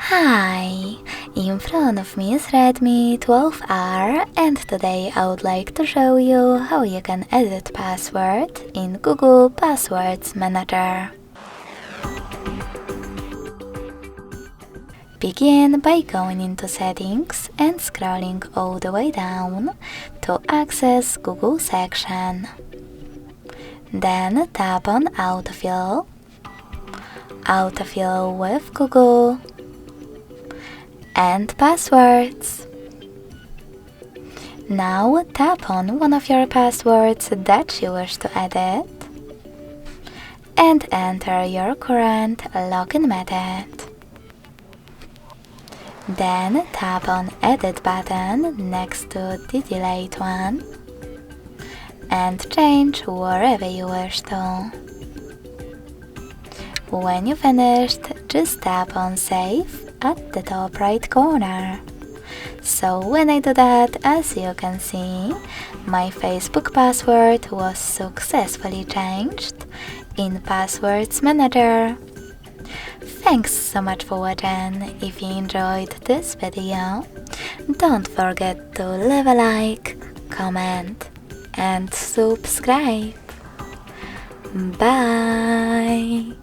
Hi, in front of me is Redmi 12R and today I would like to show you how you can edit password in Google Passwords Manager. Begin by going into Settings and scrolling all the way down to access Google section. Then tap on Autofill, Autofill with Google, and passwords. Now tap on one of your passwords that you wish to edit and enter your current login method. Then tap on Edit button next to the delayed one and change wherever you wish to. When you finished, just tap on Save at the top right corner. So when I do that, as you can see, my Facebook password was successfully changed in Passwords Manager. Thanks so much for watching. If you enjoyed this video, don't forget to leave a like, comment and subscribe. Bye!